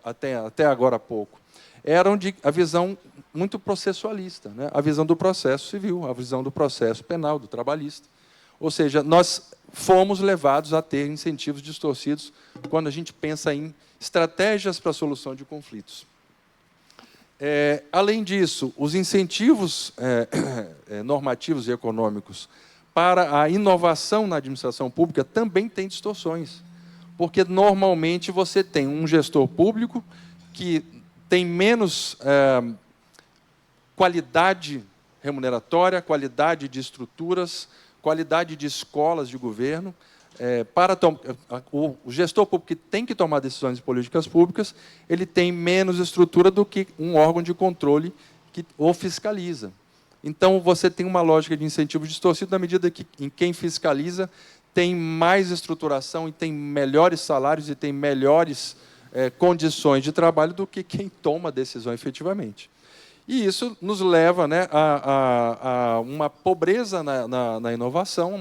até agora há pouco, eram de a visão muito processualista, né, a visão do processo civil, a visão do processo penal, do trabalhista. Ou seja, nós fomos levados a ter incentivos distorcidos quando a gente pensa em estratégias para a solução de conflitos. Além disso, os incentivos normativos e econômicos para a inovação na administração pública também têm distorções, porque, normalmente, você tem um gestor público que tem menos qualidade remuneratória, qualidade de estruturas, qualidade de escolas de governo. O gestor público que tem que tomar decisões de políticas públicas, ele tem menos estrutura do que um órgão de controle que o fiscaliza. Então, você tem uma lógica de incentivo distorcido na medida que em quem fiscaliza tem mais estruturação e tem melhores salários e tem melhores condições de trabalho do que quem toma a decisão efetivamente. E isso nos leva, né, a uma pobreza na inovação,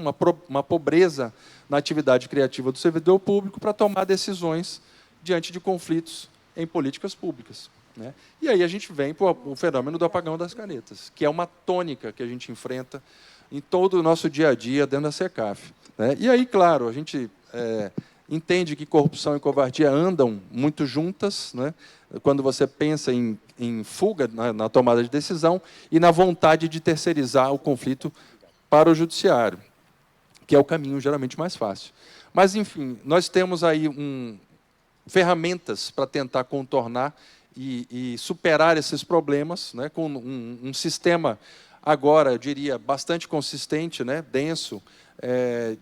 uma pobreza na atividade criativa do servidor público para tomar decisões diante de conflitos em políticas públicas, né? E aí a gente vem para o fenômeno do apagão das canetas, que é uma tônica que a gente enfrenta em todo o nosso dia a dia dentro da SECAF, né? E aí, claro, a gente entende que corrupção e covardia andam muito juntas, né? Quando você pensa em fuga na tomada de decisão e na vontade de terceirizar o conflito para o judiciário, que é o caminho geralmente mais fácil. Mas, enfim, nós temos aí ferramentas para tentar contornar e superar esses problemas, né, com um sistema, agora, eu diria, bastante consistente, né, denso,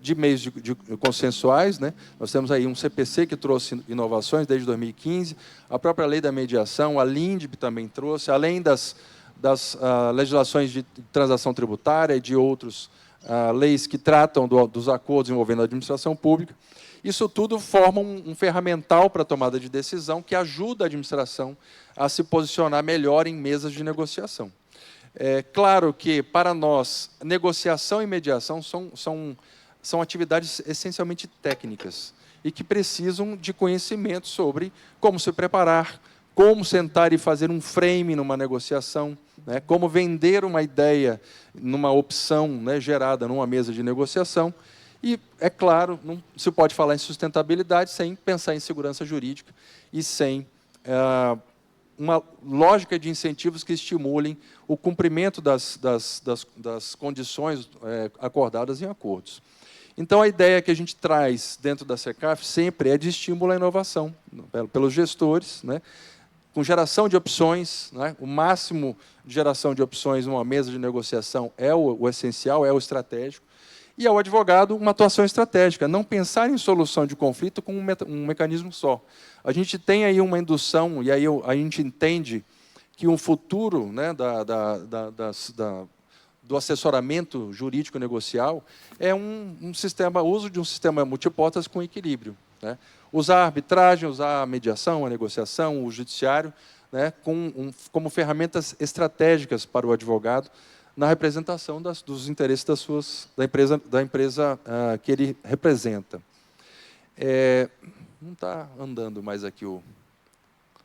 de meios consensuais, né? Nós temos aí um CPC que trouxe inovações desde 2015, a própria lei da mediação, a LINDB também trouxe, além das legislações de transação tributária e de outras leis que tratam dos acordos envolvendo a administração pública. Isso tudo forma um ferramental para a tomada de decisão que ajuda a administração a se posicionar melhor em mesas de negociação. É claro que, para nós, negociação e mediação são atividades essencialmente técnicas e que precisam de conhecimento sobre como se preparar, como sentar e fazer um frame numa negociação, né, como vender uma ideia numa opção, né, gerada numa mesa de negociação. E, é claro, não se pode falar em sustentabilidade sem pensar em segurança jurídica e sem uma lógica de incentivos que estimulem o cumprimento das condições acordadas em acordos. Então, a ideia que a gente traz dentro da SECAF sempre é de estímulo à inovação, pelos gestores, né, com geração de opções, né, o máximo de geração de opções numa mesa de negociação é o essencial, é o estratégico, e ao advogado uma atuação estratégica, não pensar em solução de conflito com um mecanismo só. A gente tem aí uma indução, e aí a gente entende que um futuro, né, do assessoramento jurídico negocial é o uso de um sistema multiportas com equilíbrio, né? Usar a arbitragem, usar a mediação, a negociação, o judiciário, né, como ferramentas estratégicas para o advogado na representação dos interesses da empresa que ele representa. Não está andando mais aqui o...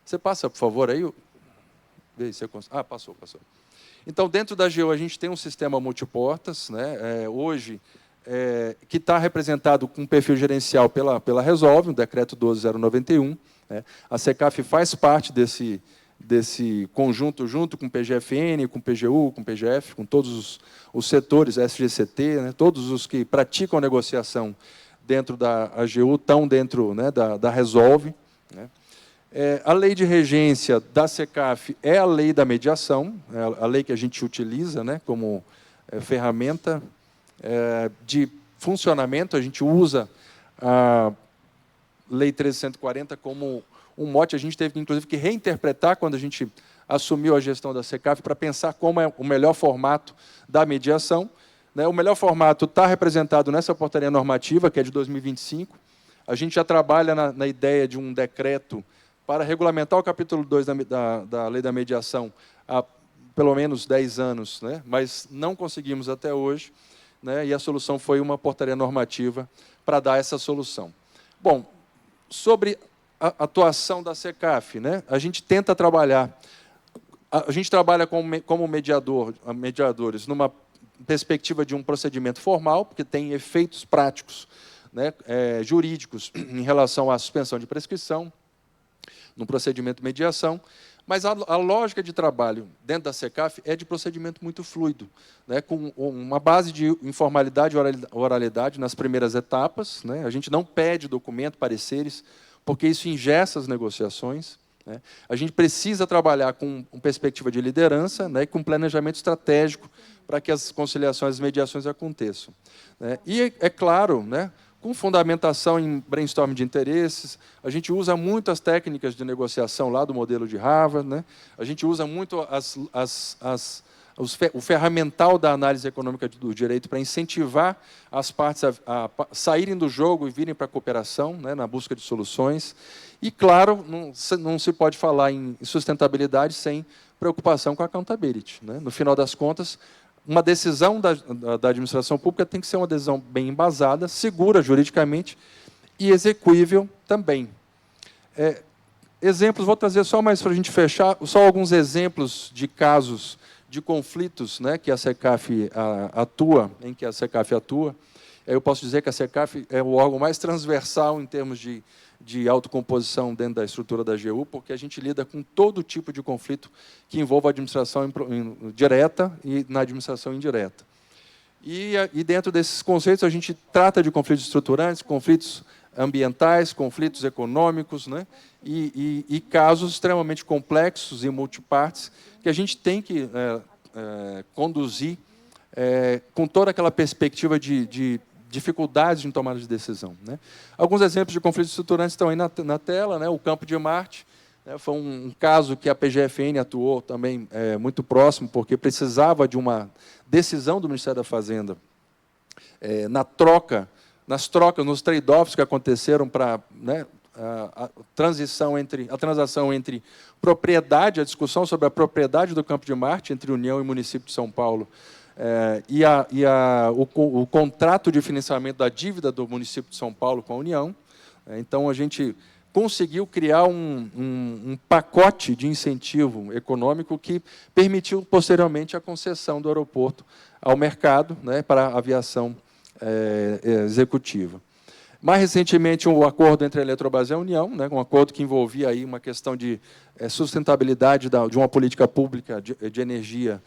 Você passa, por favor, aí? Vê se você passou. Então, dentro da AGU, a gente tem um sistema multiportas, né, hoje, que está representado com um perfil gerencial pela Resolve, o decreto 12091. Né? A SECAF faz parte desse conjunto, junto com o PGFN, com o PGU, com o PGF, com todos os setores, SGCT, né, todos os que praticam negociação dentro da AGU estão dentro, né, da Resolve. Né. A lei de regência da SECAF é a lei da mediação, a lei que a gente utiliza, né, como ferramenta de funcionamento. A gente usa a Lei 13.140 como um mote. A gente teve, inclusive, que reinterpretar quando a gente assumiu a gestão da SECAF para pensar como é o melhor formato da mediação. Né? O melhor formato está representado nessa portaria normativa, que é de 2025. A gente já trabalha na ideia de um decreto para regulamentar o capítulo 2 da Lei da Mediação há pelo menos 10 anos, né? Mas não conseguimos até hoje, né? E a solução foi uma portaria normativa para dar essa solução. Bom, sobre a atuação da SECAF, né? A gente tenta trabalhar, a gente trabalha como mediadores numa perspectiva de um procedimento formal, porque tem efeitos práticos, né, jurídicos em relação à suspensão de prescrição, no procedimento de mediação, mas a lógica de trabalho dentro da SECAF é de procedimento muito fluido, né, com uma base de informalidade e oralidade nas primeiras etapas. Né, a gente não pede documento, pareceres, porque isso engessa as negociações. Né, a gente precisa trabalhar com perspectiva de liderança, né, e com planejamento estratégico para que as conciliações e as mediações aconteçam. Né, e, é claro, né, com fundamentação em brainstorming de interesses. A gente usa muito as técnicas de negociação lá do modelo de Harvard, né? A gente usa muito o ferramental da análise econômica do direito para incentivar as partes a saírem do jogo e virem para a cooperação, né, na busca de soluções. E, claro, não se pode falar em sustentabilidade sem preocupação com a accountability. Né? No final das contas, uma decisão da administração pública tem que ser uma decisão bem embasada, segura juridicamente e execuível também. Exemplos, vou trazer só mais para a gente fechar, só alguns exemplos de casos de conflitos, né, que a SECAF atua, em que a SECAF atua. Eu posso dizer que a SECAF é o órgão mais transversal em termos de autocomposição dentro da estrutura da AGU, porque a gente lida com todo tipo de conflito que envolva a administração direta e na administração indireta. E dentro desses conceitos, a gente trata de conflitos estruturantes, conflitos ambientais, conflitos econômicos, né, e casos extremamente complexos e multipartes que a gente tem que conduzir com toda aquela perspectiva de dificuldades em tomada de decisão. Né? Alguns exemplos de conflitos estruturantes estão aí na tela. Né? O Campo de Marte, né, foi um caso que a PGFN atuou também muito próximo, porque precisava de uma decisão do Ministério da Fazenda nos trade-offs que aconteceram para, né, a transação entre propriedade, a discussão sobre a propriedade do Campo de Marte entre União e município de São Paulo, o contrato de financiamento da dívida do município de São Paulo com a União. Então, a gente conseguiu criar um pacote de incentivo econômico que permitiu, posteriormente, a concessão do aeroporto ao mercado, né, para a aviação executiva. Mais recentemente, o acordo entre a Eletrobras e a União, né, um acordo que envolvia aí uma questão de sustentabilidade de uma política pública de energia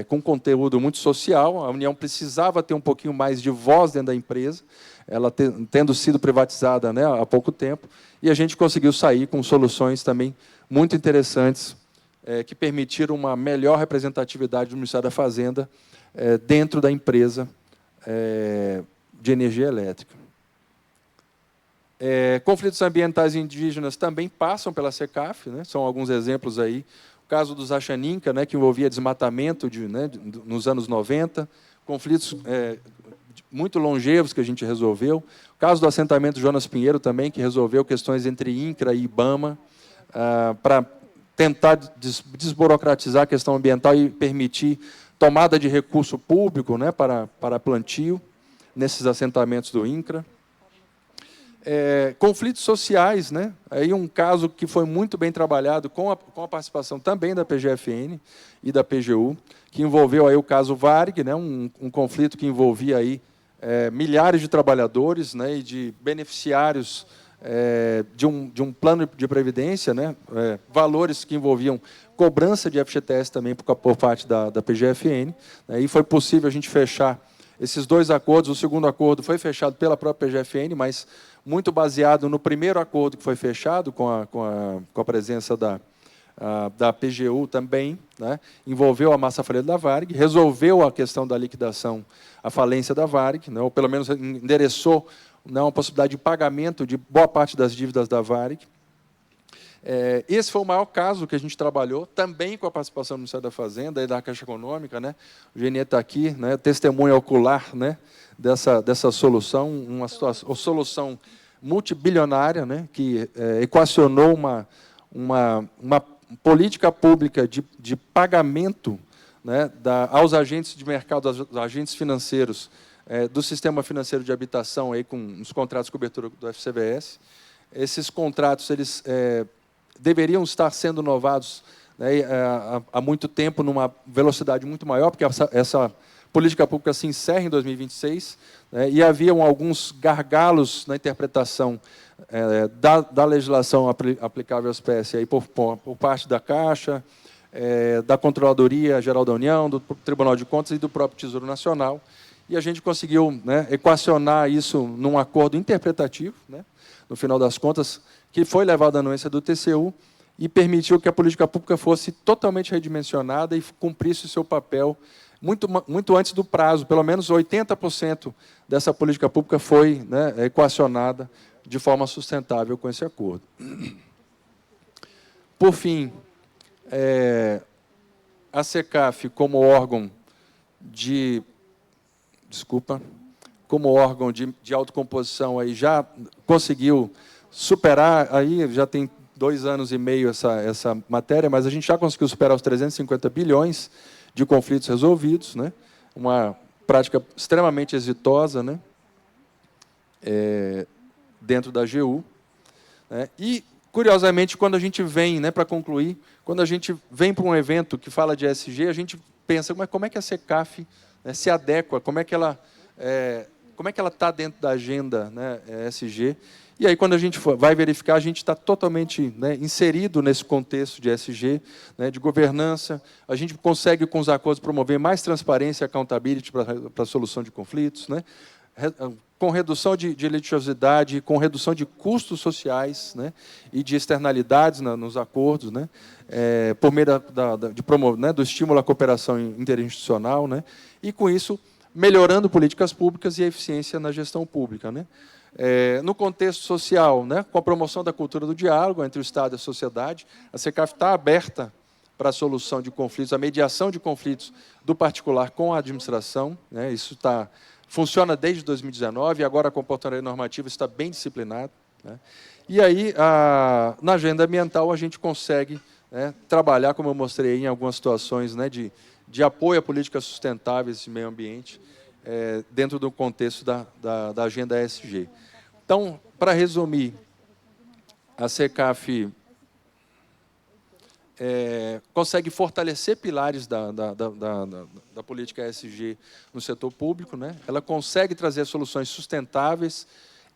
com conteúdo muito social. A União precisava ter um pouquinho mais de voz dentro da empresa, ela tendo sido privatizada, né, há pouco tempo, e a gente conseguiu sair com soluções também muito interessantes que permitiram uma melhor representatividade do Ministério da Fazenda dentro da empresa de energia elétrica. Conflitos ambientais indígenas também passam pela SECAF, né? São alguns exemplos aí. O caso do Zaxaninca, né, que envolvia desmatamento nos anos 90, conflitos muito longevos que a gente resolveu. O caso do assentamento Jonas Pinheiro também, que resolveu questões entre INCRA e IBAMA, para tentar desburocratizar a questão ambiental e permitir tomada de recurso público, né, para plantio nesses assentamentos do INCRA. Conflitos sociais, né? Aí um caso que foi muito bem trabalhado com a participação também da PGFN e da PGU, que envolveu aí o caso Varig, né? Um conflito que envolvia aí milhares de trabalhadores, né, e de beneficiários de um plano de previdência, né, valores que envolviam cobrança de FGTS também por parte da PGFN, né, e foi possível a gente fechar esses dois acordos. O segundo acordo foi fechado pela própria PGFN, mas muito baseado no primeiro acordo que foi fechado com a presença da PGU também, né, envolveu a massa falida da Varig, resolveu a questão da liquidação, a falência da Varig, né, ou pelo menos endereçou, né, uma possibilidade de pagamento de boa parte das dívidas da Varig. Esse foi o maior caso que a gente trabalhou, também com a participação do Ministério da Fazenda e da Caixa Econômica, né? O Geniê está aqui, né, testemunha ocular, né, dessa solução, uma solução multibilionária, né, que equacionou uma política pública de pagamento, né, aos agentes de mercado, aos agentes financeiros, do sistema financeiro de habitação, aí, com os contratos de cobertura do FCBS. Esses contratos eles deveriam estar sendo renovados, né, há muito tempo, numa velocidade muito maior, porque essa política pública se encerra em 2026, né, e haviam alguns gargalos na interpretação da legislação aplicável aos PS aí por parte da Caixa, da Controladoria Geral da União, do Tribunal de Contas e do próprio Tesouro Nacional, e a gente conseguiu, né, equacionar isso num acordo interpretativo, né, no final das contas, que foi levado à anuência do TCU e permitiu que a política pública fosse totalmente redimensionada e cumprisse o seu papel muito antes do prazo. Pelo menos 80% dessa política pública foi, né, equacionada de forma sustentável com esse acordo. Por fim, a SECAF, como órgão de autocomposição, aí já conseguiu superar, aí já tem 2 anos e meio essa matéria, mas a gente já conseguiu superar os 350 bilhões de conflitos resolvidos, né? Uma prática extremamente exitosa, né? Dentro da AGU. Né? E, curiosamente, quando a gente vem, né, para concluir, quando a gente vem para um evento que fala de ESG, a gente pensa, mas como é que a SECAF, né, se adequa, como é que ela está dentro da agenda, né, ESG. E aí, quando a gente vai verificar, a gente está totalmente, né, inserido nesse contexto de ESG, né, de governança. A gente consegue, com os acordos, promover mais transparência e accountability para a solução de conflitos, né, com redução de litigiosidade, com redução de custos sociais, né, e de externalidades nos acordos, né, por meio né, do estímulo à cooperação interinstitucional, né, e, com isso, melhorando políticas públicas e a eficiência na gestão pública, né. No contexto social, né, com a promoção da cultura do diálogo entre o Estado e a sociedade, a SECAF está aberta para a solução de conflitos, a mediação de conflitos do particular com a administração, né, isso funciona desde 2019, e agora a comportamento normativo está bem disciplinado, né. E aí, na agenda ambiental, a gente consegue, né, trabalhar, como eu mostrei em algumas situações, né, de apoio a políticas sustentáveis de meio ambiente, dentro do contexto da agenda ESG. Então, para resumir, a SECAF consegue fortalecer pilares da política ESG no setor público, né? Ela consegue trazer soluções sustentáveis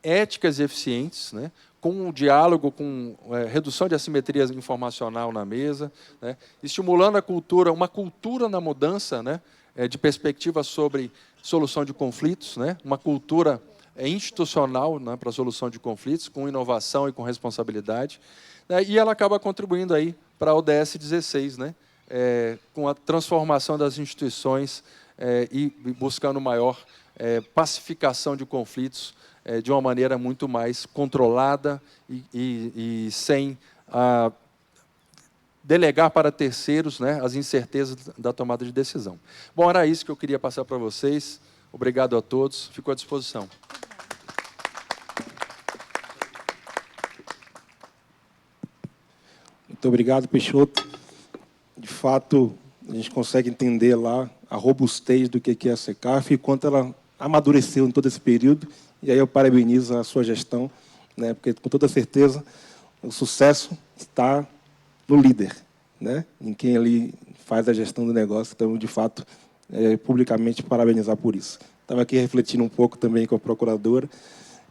éticas e eficientes, né, com um diálogo, com redução de assimetria informacional na mesa, né, estimulando a cultura, uma cultura na mudança, né, de perspectiva sobre solução de conflitos, né, uma cultura institucional, né, para a solução de conflitos, com inovação e com responsabilidade, né, e ela acaba contribuindo aí para a ODS 16, né, com a transformação das instituições e buscando maior pacificação de conflitos de uma maneira muito mais controlada e sem delegar para terceiros, né, as incertezas da tomada de decisão. Bom, era isso que eu queria passar para vocês. Obrigado a todos. Fico à disposição. Muito obrigado, Peixoto. De fato, a gente consegue entender lá a robustez do que é a SECAF e quanto ela amadureceu em todo esse período. E aí eu parabenizo a sua gestão, né, porque, com toda certeza, o sucesso está no líder, né, em quem ali faz a gestão do negócio. Então, de fato, publicamente parabenizar por isso. Estava aqui refletindo um pouco também com a procuradora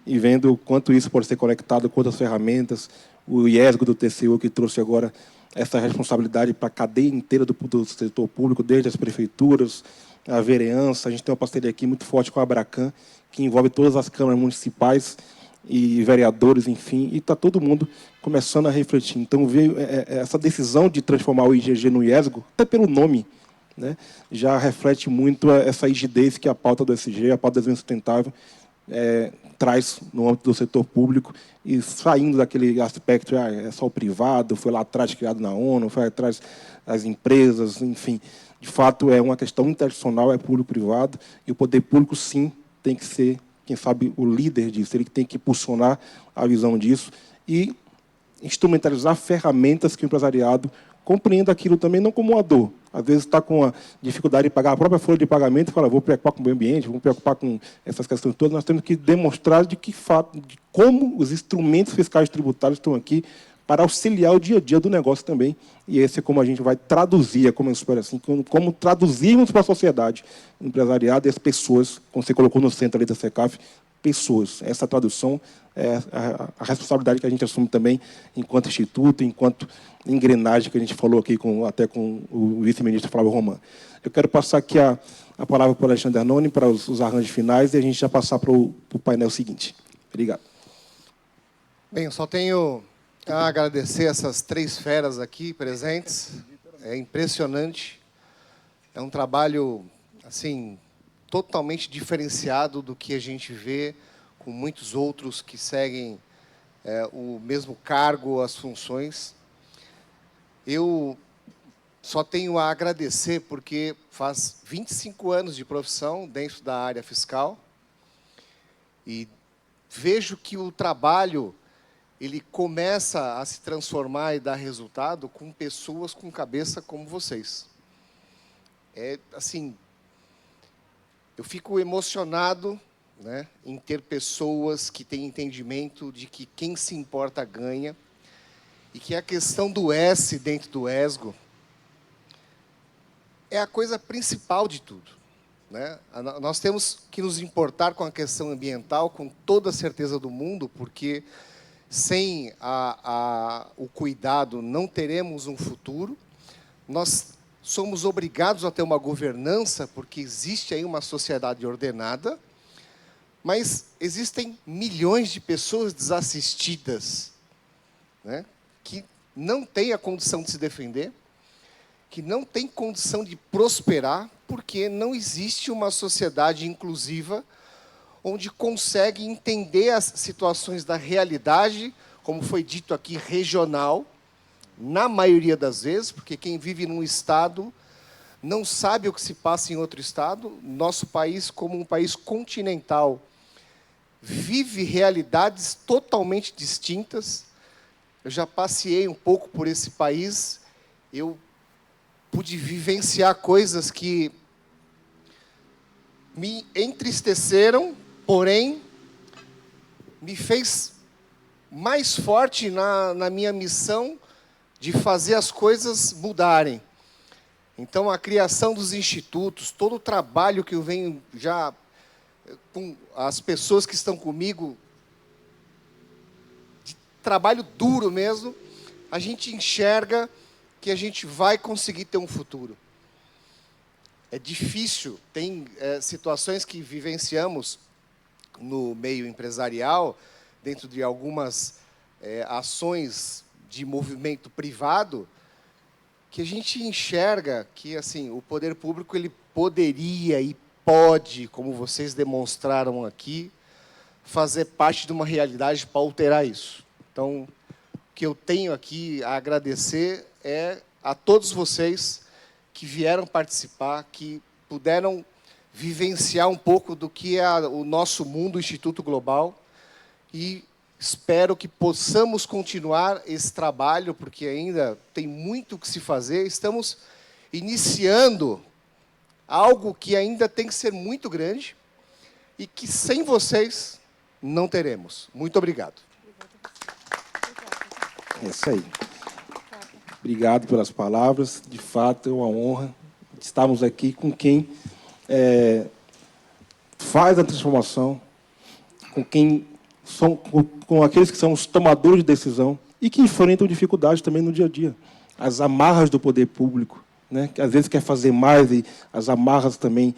e vendo o quanto isso pode ser conectado com outras ferramentas. O IESGO do TCU, que trouxe agora essa responsabilidade para a cadeia inteira do setor público, desde as prefeituras, a vereança. A gente tem uma parceria aqui muito forte com a Abracan, que envolve todas as câmaras municipais e vereadores, enfim, e está todo mundo começando a refletir. Então, veio essa decisão de transformar o IGG no IESGO, até pelo nome, né, já reflete muito essa rigidez que a pauta do ESG, a pauta do desenvolvimento sustentável, traz no âmbito do setor público, e saindo daquele aspecto, é só o privado, foi lá atrás criado na ONU, foi atrás das empresas, enfim. De fato, é uma questão internacional, é público-privado, e o poder público, sim, tem que ser, quem sabe, o líder disso, ele tem que impulsionar a visão disso e instrumentalizar ferramentas que o empresariado compreenda aquilo também não como uma dor. Às vezes está com a dificuldade de pagar a própria folha de pagamento e fala, vou preocupar com o meio ambiente, vou preocupar com essas questões todas. Nós temos que demonstrar de como os instrumentos fiscais tributários estão aqui para auxiliar o dia a dia do negócio também. E esse é como a gente vai traduzir, como eu espero assim, como traduzirmos para a sociedade, o empresariado e as pessoas, como você colocou no centro ali da SECAF, pessoas. Essa tradução é a responsabilidade que a gente assume também enquanto instituto, enquanto engrenagem que a gente falou aqui até com o vice-ministro Flávio Román. Eu quero passar aqui a palavra para o Alexandre Arnone para os arranjos finais e a gente já passar para o painel seguinte. Obrigado. Bem, eu só tenho a agradecer essas três feras aqui presentes. É impressionante. É um trabalho, assim, totalmente diferenciado do que a gente vê com muitos outros que seguem o mesmo cargo, as funções. Eu só tenho a agradecer porque faz 25 anos de profissão dentro da área fiscal e vejo que o trabalho ele começa a se transformar e dar resultado com pessoas com cabeça como vocês. Assim, eu fico emocionado, né, em ter pessoas que têm entendimento de que quem se importa ganha e que a questão do S dentro do ESGO é a coisa principal de tudo, né? Nós temos que nos importar com a questão ambiental com toda a certeza do mundo, porque sem o cuidado não teremos um futuro. Nós somos obrigados a ter uma governança, porque existe aí uma sociedade ordenada, mas existem milhões de pessoas desassistidas, né, que não têm a condição de se defender, que não têm condição de prosperar, porque não existe uma sociedade inclusiva onde consegue entender as situações da realidade, como foi dito aqui, regional, na maioria das vezes, porque quem vive num estado não sabe o que se passa em outro estado. Nosso país, como um país continental, vive realidades totalmente distintas. Eu já passeei um pouco por esse país, eu pude vivenciar coisas que me entristeceram, porém, me fez mais forte na minha missão de fazer as coisas mudarem. Então, a criação dos institutos, todo o trabalho que eu venho já com as pessoas que estão comigo trabalho duro mesmo, a gente enxerga que a gente vai conseguir ter um futuro. É difícil, tem situações que vivenciamos no meio empresarial, dentro de algumas ações de movimento privado, que a gente enxerga que assim, o poder público ele poderia e pode, como vocês demonstraram aqui, fazer parte de uma realidade para alterar isso. Então, o que eu tenho aqui a agradecer é a todos vocês que vieram participar, que puderam vivenciar um pouco do que é o nosso mundo, o Instituto Global, e espero que possamos continuar esse trabalho, porque ainda tem muito o que se fazer. Estamos iniciando algo que ainda tem que ser muito grande e que sem vocês não teremos. Muito obrigado. É isso aí. Obrigado pelas palavras. De fato, é uma honra estarmos aqui com quem faz a transformação, com quem com aqueles que são os tomadores de decisão e que enfrentam dificuldades também no dia a dia. As amarras do poder público, né, que às vezes quer fazer mais e as amarras também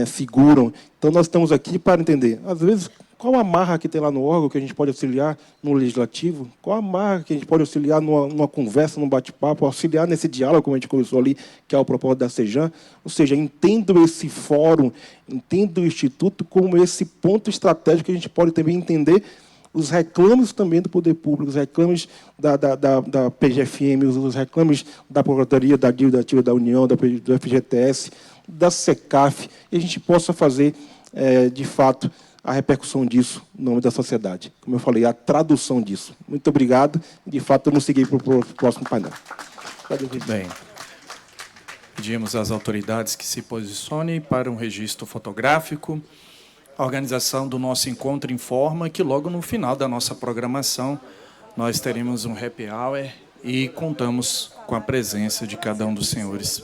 seguram. Então, nós estamos aqui para entender, às vezes, qual a amarra que tem lá no órgão que a gente pode auxiliar no legislativo, qual a amarra que a gente pode auxiliar numa conversa, num bate-papo, auxiliar nesse diálogo, como a gente começou ali, que é o propósito da Sejan. Ou seja, entendo esse fórum, entendo o Instituto como esse ponto estratégico que a gente pode também entender os reclames também do poder público, os reclames da PGFM, os reclames da Procuradoria, da Dívida Ativa da União, do FGTS, da SECAF, e a gente possa fazer, de fato, a repercussão disso no nome da sociedade. Como eu falei, a tradução disso. Muito obrigado. De fato, vamos seguir para o próximo painel. Bem, pedimos às autoridades que se posicionem para um registro fotográfico. A organização do nosso encontro informa que logo no final da nossa programação nós teremos um happy hour e contamos com a presença de cada um dos senhores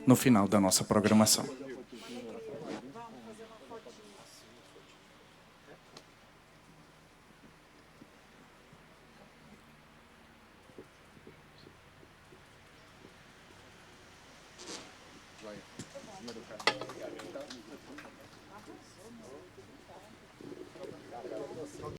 no final da nossa programação.